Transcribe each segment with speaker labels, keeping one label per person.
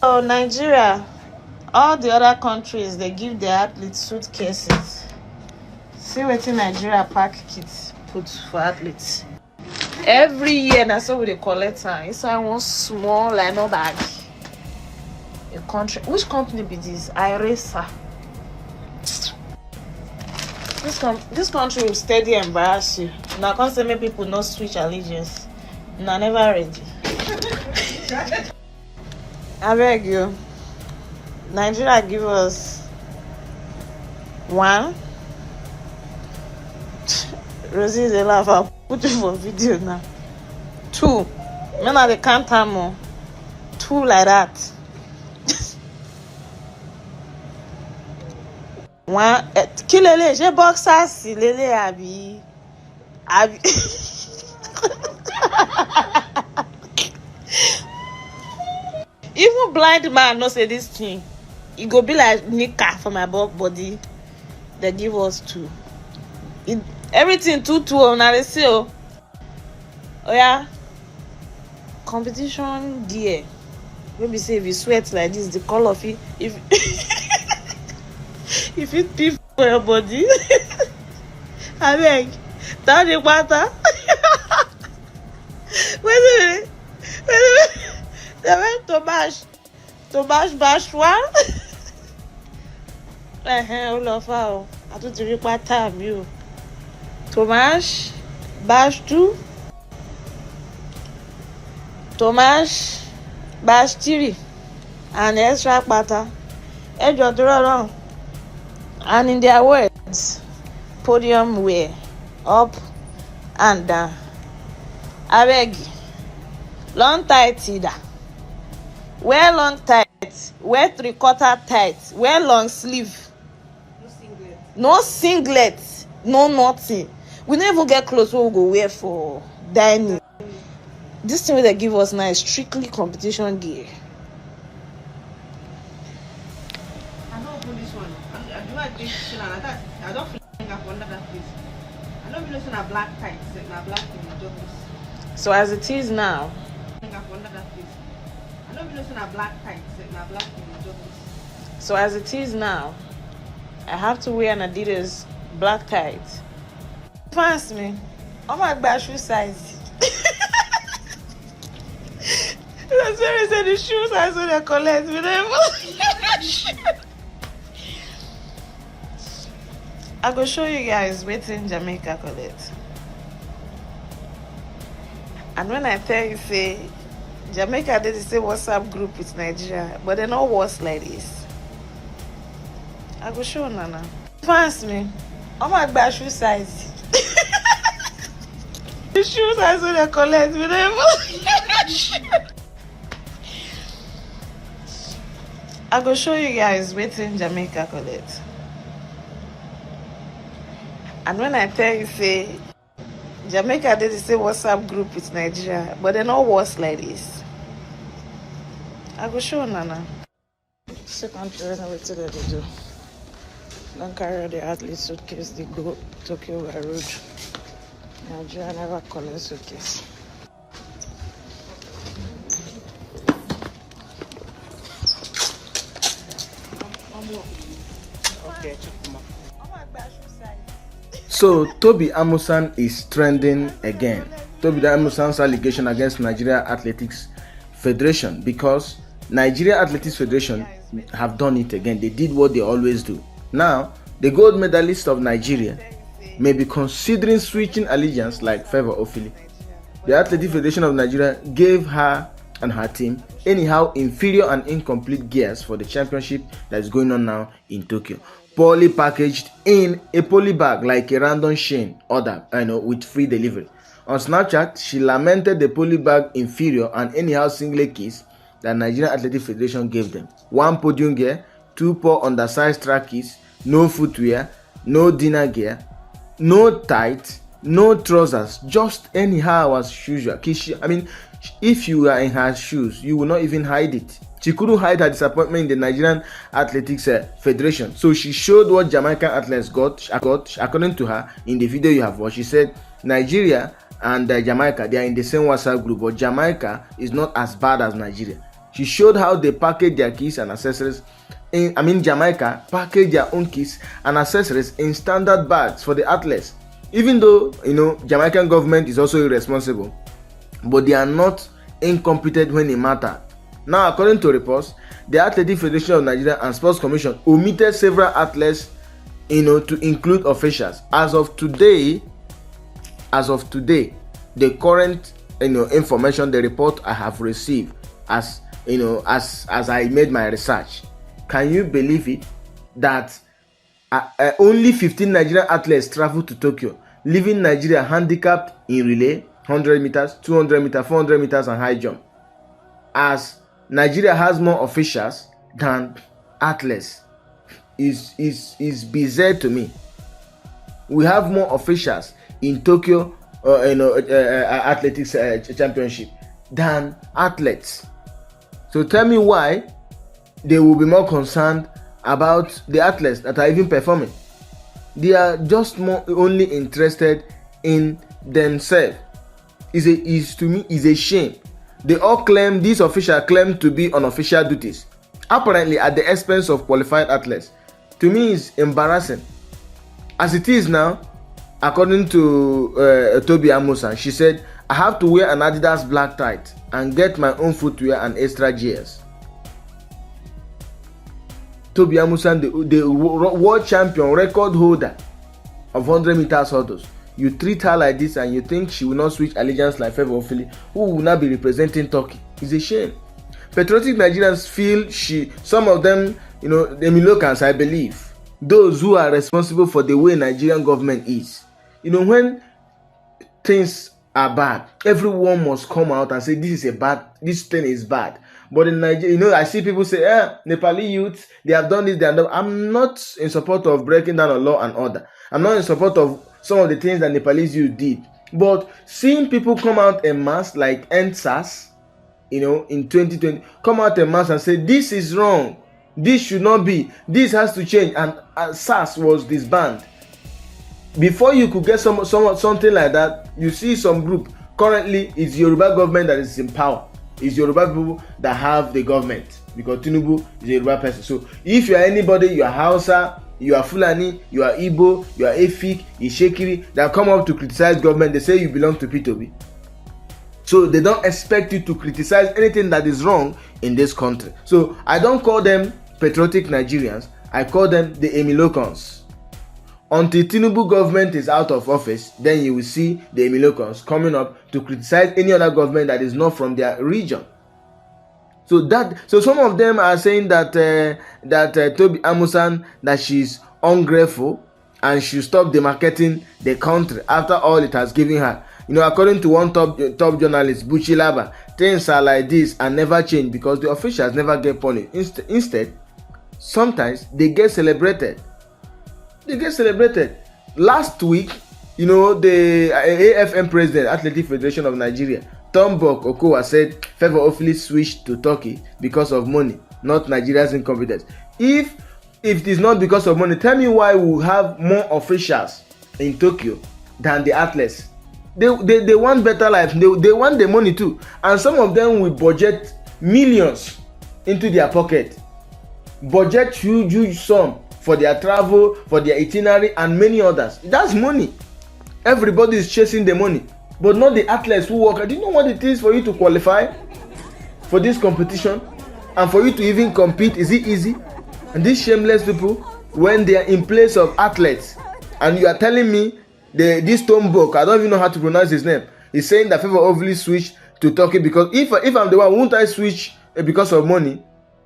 Speaker 1: Oh, Nigeria, all the other countries, they give their athletes suitcases. See wetin Nigeria pack kits put for athletes. Every year, na so we dey collect am inside one small no bag. A country, which company be this? Iresa. This country will steady embarrass you. Now, can't say many people not switch allegiance. Nah, never ready. I beg you. Nigeria give us one. Rosie is a laugh. I'll put it for video now. Two. Men are the count more. Two like that. One. Kilele, je boxer si lele abi. Even blind man no say this thing. It go be like nika for my body. They give us two. Everything two now they say oh yeah. Competition gear. Maybe say if you sweat like this, the color of it if if it pee for your body. I beg. Down the water. Wait a minute. They went to bash one. All of our. I don't drink water, you. Tomash, bash two. Tomash, bash three. And extra butter. Edge of the wrong. And in their words, podium wear. Up and down. I beg. Long tight either. Wear long tight. Wear 3/4 tight. Wear long sleeve. No singlet. No nothing. We don't even get clothes we go wear for dining. This thing they give us now is strictly competition gear.
Speaker 2: I don't open this one. I do like this and I don't feel like I'm under that place. I don't be looking at black tights, na black in the joggers.
Speaker 1: So as it is now.
Speaker 2: I don't be looking at black tights, na black in the joggers.
Speaker 1: So as it is now, I have to wear an Adidas black tights. Fancy me. Oh my gosh, shoe size. That's why I said the shoe size when they collect with them. I go show you guys waiting Jamaica collect. And when I tell you say Jamaica did the same WhatsApp group with Nigeria, but they're not worse like this. I go show Nana. Fancy me. Oh my gosh, shoe size. The shoe size when they collect with them. I go show you guys waiting Jamaica collect. And when I tell you say Jamaica did the same WhatsApp group with Nigeria, but they're not worse like this. I go show Nana. Second train, what did they do? Don't carry the athlete suitcase, they go Tokyo by road. Nigeria never collect suitcase.
Speaker 2: Okay,
Speaker 3: So Tobi Amusan is trending again. Tobi Amusan's allegation against Nigeria Athletics Federation, because Nigeria Athletics Federation have done it again. They did what they always do. Now, the gold medalist of Nigeria may be considering switching allegiance like Favour Ofili. The Athletics Federation of Nigeria gave her and her team anyhow inferior and incomplete gears for the championship that is going on now in Tokyo. Poorly packaged in a poly bag like a random chain order, with free delivery. On Snapchat, she lamented the poly bag inferior and anyhow singlet keys that Nigerian Athletics Federation gave them. One podium gear, two poor undersized track keys, no footwear, no dinner gear, no tights, no trousers, just anyhow as usual. If you were in her shoes, you will not even hide it. She couldn't hide her disappointment in the Nigerian Athletics Federation. So she showed what Jamaican athletes got, according to her, in the video you have watched. She said Nigeria and Jamaica, they are in the same WhatsApp group, but Jamaica is not as bad as Nigeria. She showed how they package their keys and accessories. Jamaica package their own keys and accessories in standard bags for the athletes. Even though, Jamaican government is also irresponsible, but they are not incompetent when it matters. Now, according to reports, the Athletic Federation of Nigeria and Sports Commission omitted several athletes, to include officials. As of today, the current, information, the report I have received, as I made my research, can you believe it? That only 15 Nigerian athletes traveled to Tokyo, leaving Nigeria handicapped in relay, 100 meters, 200 meters, 400 meters, and high jump. As Nigeria has more officials than athletes, is bizarre to me. We have more officials in Tokyo, athletics championship than athletes. So tell me why they will be more concerned about the athletes that are even performing. They are just only interested in themselves. To me is a shame. They all claim, these officials claim to be on official duties, apparently at the expense of qualified athletes. To me, it's embarrassing. As it is now, according to Tobi Amusan, she said, I have to wear an Adidas black tight and get my own footwear and extra gears. Tobi Amusan, the world champion, record holder of 100 meters hurdles. You treat her like this and you think she will not switch allegiance like Favour Ofili, who will not be representing Turkey. It's a shame. Patriotic Nigerians feel some of them, the Milokans, I believe, those who are responsible for the way Nigerian government is. When things are bad, everyone must come out and say this thing is bad. But in Nigeria, I see people say, Nepali youth, they have done this, they have done. I'm not in support of breaking down a law and order. I'm not in support of some of the things that Nepalese youth did. But seeing people come out en masse, like NSAS, in 2020, come out en masse and say, this is wrong, this should not be, this has to change, and SAS was disbanded. Before you could get something like that, you see some group. Currently, it's Yoruba government that is in power. It's Yoruba people that have the government, because Tinubu is a Yoruba person. So if you are anybody, you are Hausa, you are Fulani, you are Igbo, you are Efik, Ishekiri, that come up to criticize government, they say you belong to P2B. So they don't expect you to criticize anything that is wrong in this country. So I don't call them patriotic Nigerians, I call them the Emilokans. Until Tinubu government is out of office, then you will see the Emilokans coming up to criticize any other government that is not from their region. So some of them are saying that Tobi Amusan, that she's ungrateful and she stop demarketing the country after all it has given her. According to one top journalist, Buchi Laba, things are like this and never change because the officials never get punished. Instead, sometimes they get celebrated. Last week, the AFN president, Athletic Federation of Nigeria, Tombok Okowa, said Favour Ofili switched to Turkey because of money, not Nigeria's incompetence. If it is not because of money, tell me why we have more officials in Tokyo than the athletes. They want better life. They want the money too, and some of them will budget millions into their pocket, budget huge sum for their travel, for their itinerary, and many others. That's money. Everybody is chasing the money, but not the athletes who work. Do you know what it is for you to qualify for this competition and for you to even compete? Is it easy? And these shameless people, when they are in place of athletes, and you are telling me this Tombok, I don't even know how to pronounce his name, he's saying that Favour Ofili switched to Turkey because if I'm the one, won't I switch because of money?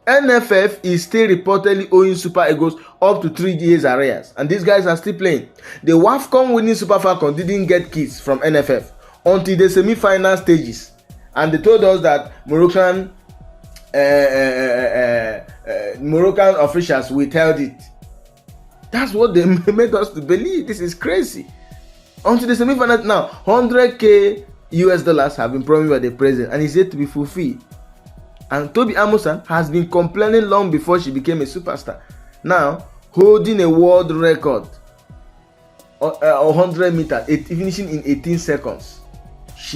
Speaker 3: NFF is still reportedly owing Super Eagles up to 3 years arrears, and these guys are still playing. The WAFCON winning Super Falcons didn't get keys from NFF until the semi-final stages, and they told us that Moroccan officials withheld it. That's what they made us to believe. This is crazy. Until the semi-final now, $100,000 US have been promised by the president, and it's yet to be fulfilled. And Tobi Amusan has been complaining long before she became a superstar. Now, holding a world record, 100 meters, finishing in 18 seconds.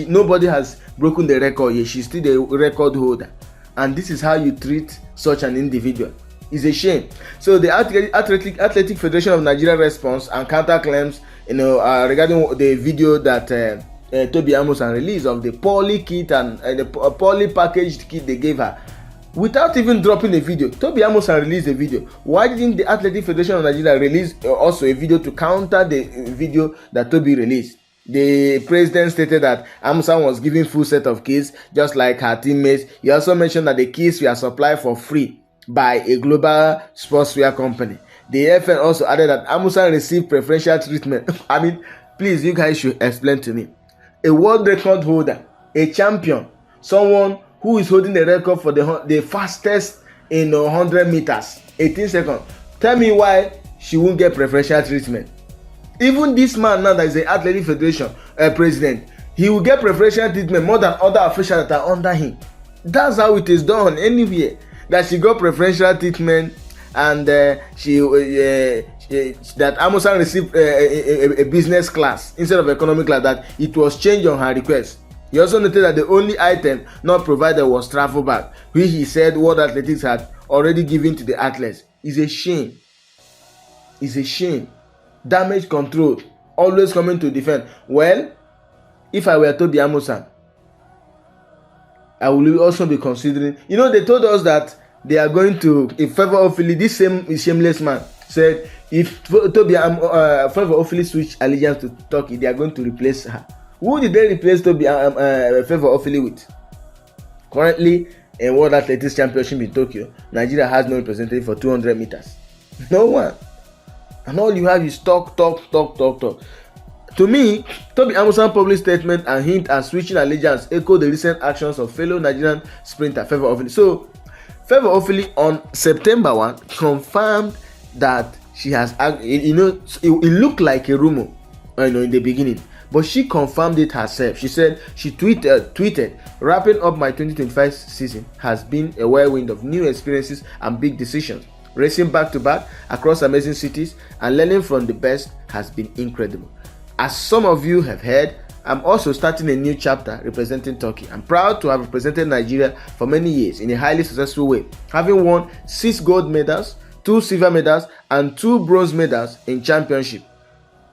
Speaker 3: Nobody has broken the record yet. She's still the record holder. and this is how you treat such an individual. It's a shame. So the Athletic Federation of Nigeria response and counterclaims, regarding the video that Tobi Amusan released of the poorly kit and the poorly packaged kit they gave her, without even dropping a video. Tobi Amusan released a video. Why didn't the Athletic Federation of Nigeria release also a video to counter the video that Tobi released? The president stated that Amusan was given full set of kits just like her teammates. He also mentioned that the kits were supplied for free by a global sportswear company. The FN also added that Amusan received preferential treatment. I mean, please, you guys should explain to me. A world record holder, a champion, someone who is holding the record for the fastest in 100 meters, 18 seconds. Tell me why she won't get preferential treatment. Even this man now that is the Athletic Federation president, he will get preferential treatment more than other officials that are under him. That's how it is done anywhere. That she got preferential treatment, and that Amusan received a business class instead of economic class, that it was changed on her request. He also noted that the only item not provided was travel bag, which he said World Athletics had already given to the athletes. It's a shame. It's a shame. Damage control, always coming to defend. Well, if I were Tobi Amusan, I will also be considering. They told us that they are going to, if Favour Ofili, this same shameless man said, if Favour Ofili switch allegiance to Turkey, they are going to replace her. Who did they replace Favour Ofili with? Currently, in World Athletics Championship in Tokyo, Nigeria has no representative for 200 meters. No one. And all you have is talk. To me, Tobi Amusan's public statement and hint at switching allegiance echo the recent actions of fellow Nigerian sprinter Favour Ofili. So, Favour Ofili on September 1 confirmed that she has, it looked like a rumor, in the beginning, but she confirmed it herself. She said, she tweeted, wrapping up my 2025 season has been a whirlwind of new experiences and big decisions. Racing back to back across amazing cities and learning from the best has been incredible. As some of you have heard, I'm also starting a new chapter representing Turkey. I'm proud to have represented Nigeria for many years in a highly successful way, having won 6 gold medals, 2 silver medals, and 2 bronze medals in championship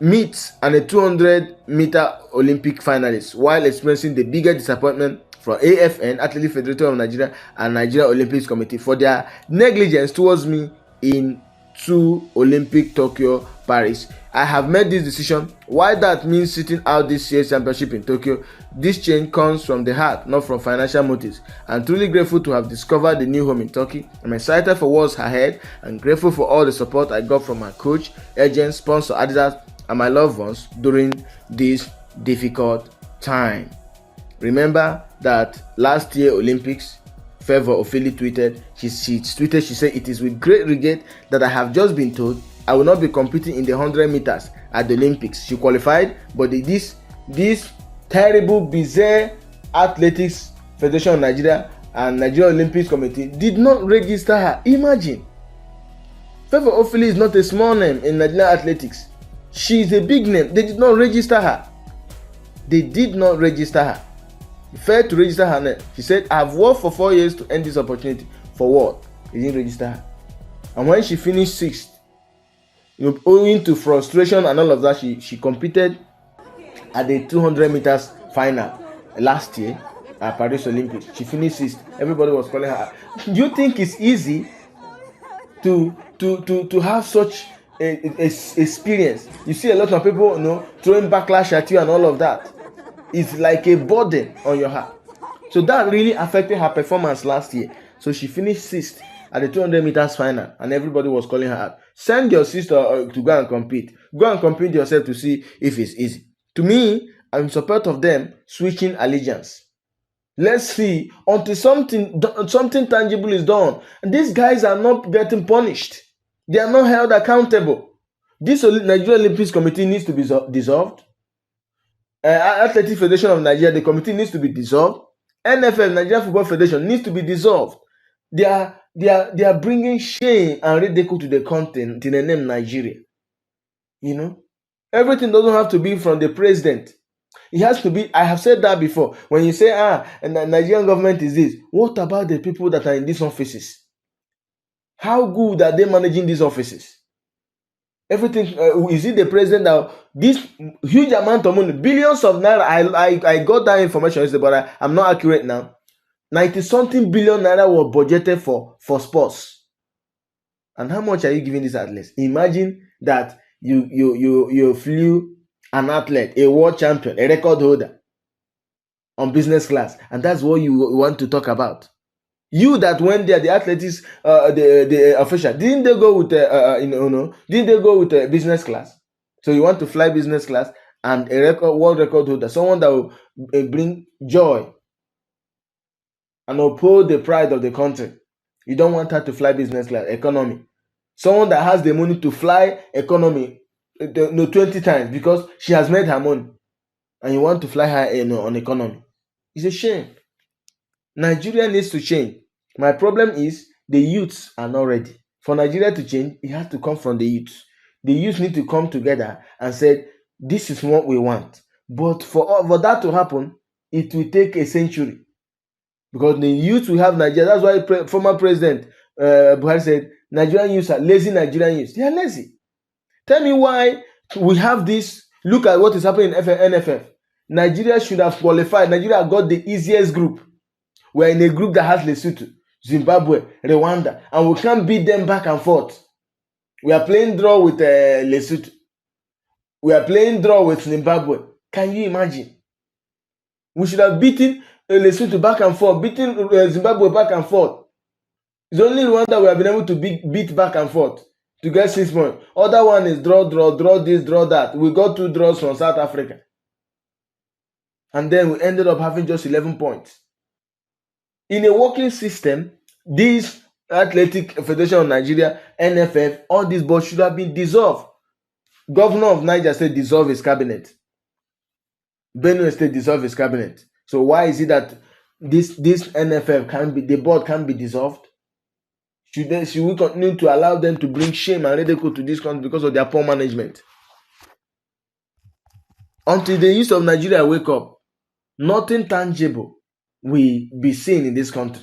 Speaker 3: meets and a 200-meter Olympic finalist, while experiencing the biggest disappointment from AFN, Athletic Federation of Nigeria, and Nigeria Olympics Committee for their negligence towards me in 2 Olympic Tokyo, Paris. I have made this decision. Why that means sitting out this year's championship in Tokyo, this change comes from the heart, not from financial motives. I'm truly grateful to have discovered the new home in Turkey. I'm excited for what's ahead and grateful for all the support I got from my coach, agents, sponsor, Adidas, and my loved ones during this difficult time. Remember that last year Olympics, Favour Ofili tweeted, she said, it is with great regret that I have just been told I will not be competing in the 100 meters at the Olympics. She qualified, but this terrible, bizarre Athletics Federation of Nigeria and Nigeria Olympics Committee did not register her. Imagine. Favour Ofili is not a small name in Nigerian athletics. She is a big name. They did not register her. They did not register her. They failed to register her name. She said, I have worked for 4 years to end this opportunity. For what? They didn't register her. And when she finished 6th, owing to frustration and all of that, she competed at the 200 meters final last year at Paris Olympics. She finished 6th. Everybody was calling her. Do you think it's easy to have such a experience? You see a lot of people, throwing backlash at you and all of that. It's like a burden on your heart. So that really affected her performance last year. So she finished 6th at the 200 meters final, and everybody was calling her out. Send your sister to go and compete. Go and compete yourself to see if it's easy. To me, I'm in support of them switching allegiance. Let's see until something tangible is done. And these guys are not getting punished. They are not held accountable. This Nigeria Olympics Committee needs to be dissolved. Athletic Federation of Nigeria, the committee needs to be dissolved. NFL, Nigeria Football Federation, needs to be dissolved. They are bringing shame and ridicule to the content in the name Nigeria. Everything doesn't have to be from the president. It has to be. I have said that before. When you say, and the Nigerian government is this, what about the people that are in these offices? How good are they managing these offices? Everything, is it the president that this huge amount of money, billions of naira? I got that information yesterday, but I'm not accurate now. 90 something billion naira was budgeted for sports. And how much are you giving these athletes? Imagine that you flew an athlete, a world champion, a record holder on business class, and that's what you want to talk about. You that went there, the athletics, the official, didn't they go with didn't they go with business class? So you want to fly business class and a world record holder, someone that will bring joy and uphold the pride of the country. You don't want her to fly business class, economy. Someone that has the money to fly economy 20 times because she has made her money, and you want to fly her on economy. It's a shame. Nigeria needs to change. My problem is the youths are not ready. For Nigeria to change, it has to come from the youths. The youths need to come together and say, this is what we want. But for that to happen, it will take a century. Because the youth will have Nigeria. That's why former President Buhari said, Nigerian youths are lazy. Nigerian youths, they are lazy. Tell me why we have this. Look at what is happening in NFF. Nigeria should have qualified. Nigeria got the easiest group. We're in a group that has Lesotho, Zimbabwe, Rwanda, and we can't beat them back and forth. We are playing draw with Lesotho. We are playing draw with Zimbabwe. Can you imagine? We should have beaten Lesotho back and forth, beaten Zimbabwe back and forth. It's only Rwanda we have been able to beat back and forth to get 6 points. Other one is draw this, draw that. We got 2 draws from South Africa. And then we ended up having just 11 points. In a working system, this Athletic Federation of Nigeria, NFF, all these boards should have been dissolved. Governor of Niger State dissolved his cabinet. Benue State dissolved his cabinet. So why is it that this NFF the board can be dissolved? Should we continue to allow them to bring shame and ridicule to this country because of their poor management? Until the youth of Nigeria wake up, nothing tangible will be seen in this country.